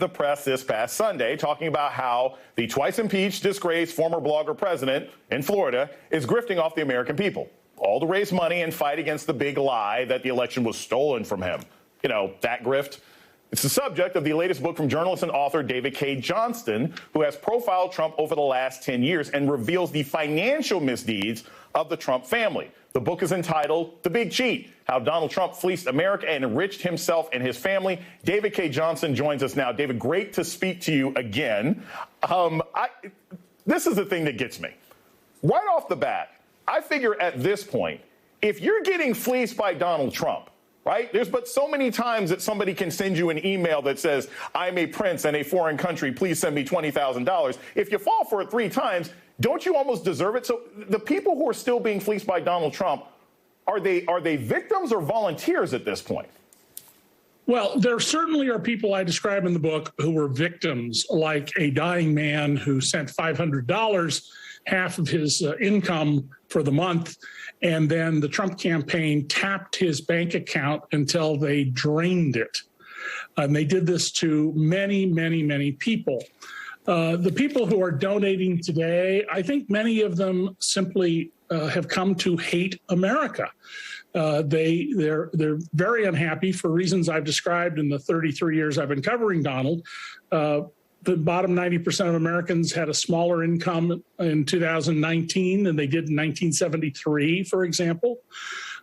the press this past Sunday, talking about how the twice impeached, disgraced former blogger president in Florida is grifting off the American people, all to raise money and fight against the big lie that the election was stolen from him. You know, that grift. It's the subject of the latest book from journalist and author David K. Johnston, who has profiled Trump over the last 10 years and reveals the financial misdeeds of the Trump family. The book is entitled The Big Cheat: How Donald Trump Fleeced America and Enriched Himself and His Family. David K. Johnston joins us now. David, great to speak to you again. This is the thing that gets me. Right off the bat, I figure at this point, if you're getting fleeced by Donald Trump, right? There's but so many times that somebody can send you an email that says, I'm a prince in a foreign country, please send me $20,000. If you fall for it 3 times, don't you almost deserve it? So the people who are still being fleeced by Donald Trump, are they victims or volunteers at this point? Well, there certainly are people I describe in the book who were victims, like a dying man who sent $500, half of his income for the month, and then the Trump campaign tapped his bank account until they drained it. And they did this to many, many, many people. The people who are donating today, I think many of them simply have come to hate America. They're very unhappy for reasons I've described in the 33 years I've been covering Donald. The bottom 90% of Americans had a smaller income in 2019 than they did in 1973, for example.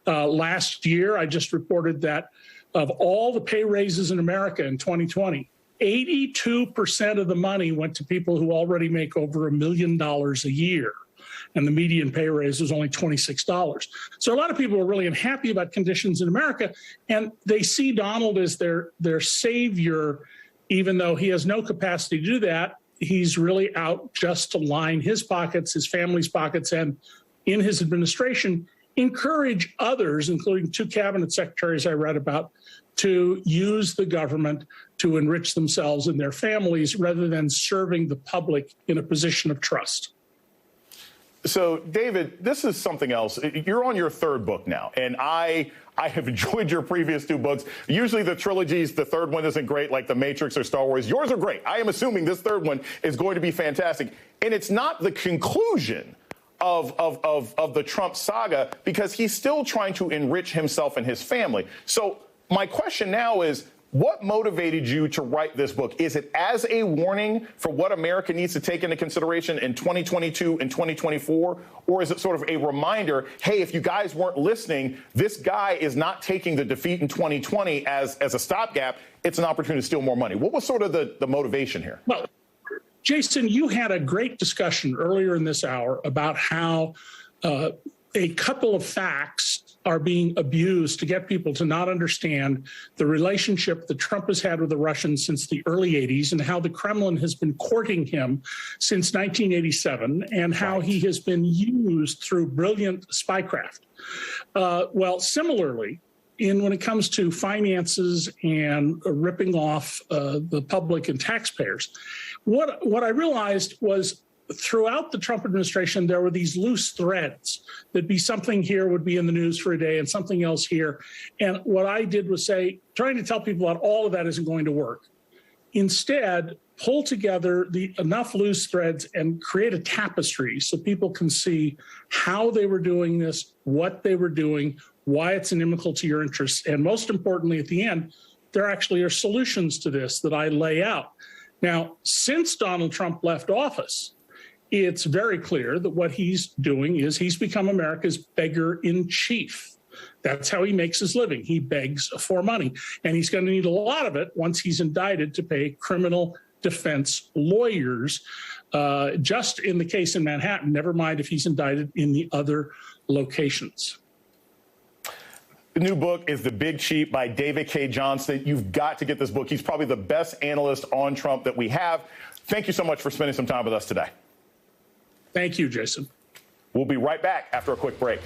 Last year, I just reported that of all the pay raises in America in 2020, 82% of the money went to people who already make over $1 million a year. And the median pay raise was only $26. So a lot of people are really unhappy about conditions in America, and they see Donald as their savior. Even though he has no capacity to do that, he's really out just to line his pockets, his family's pockets, and in his administration, encourage others, including 2 cabinet secretaries I read about, to use the government to enrich themselves and their families rather than serving the public in a position of trust. So, David, this is something else. You're on your 3rd book now, and I have enjoyed your previous 2 books. Usually the trilogies, the 3rd one isn't great, like The Matrix or Star Wars. Yours are great. I am assuming this 3rd one is going to be fantastic. And it's not the conclusion of the Trump saga, because he's still trying to enrich himself and his family. So my question now is, what motivated you to write this book? Is it as a warning for what America needs to take into consideration in 2022 and 2024? Or is it sort of a reminder, hey, if you guys weren't listening, this guy is not taking the defeat in 2020 as a stopgap. It's an opportunity to steal more money. What was sort of the motivation here? Well, Jason, you had a great discussion earlier in this hour about how a couple of facts are being abused to get people to not understand the relationship that Trump has had with the Russians since the early 80s, and how the Kremlin has been courting him since 1987, and how he has been used through brilliant spycraft. Well, similarly, when it comes to finances and ripping off the public and taxpayers, what I realized was, throughout the Trump administration, there were these loose threads. There'd be something here would be in the news for a day and something else here. And what I did was trying to tell people that all of that isn't going to work. Instead, pull together enough loose threads and create a tapestry so people can see how they were doing this, what they were doing, why it's inimical to your interests. And most importantly, at the end, there actually are solutions to this that I lay out. Now, since Donald Trump left office, it's very clear that what he's doing is he's become America's beggar in chief. That's how he makes his living. He begs for money, and he's going to need a lot of it once he's indicted to pay criminal defense lawyers, just in the case in Manhattan, never mind if he's indicted in the other locations. The new book is The Big Cheat by David K. Johnston. You've got to get this book. He's probably the best analyst on Trump that we have. Thank you so much for spending some time with us today. Thank you, Jason. We'll be right back after a quick break.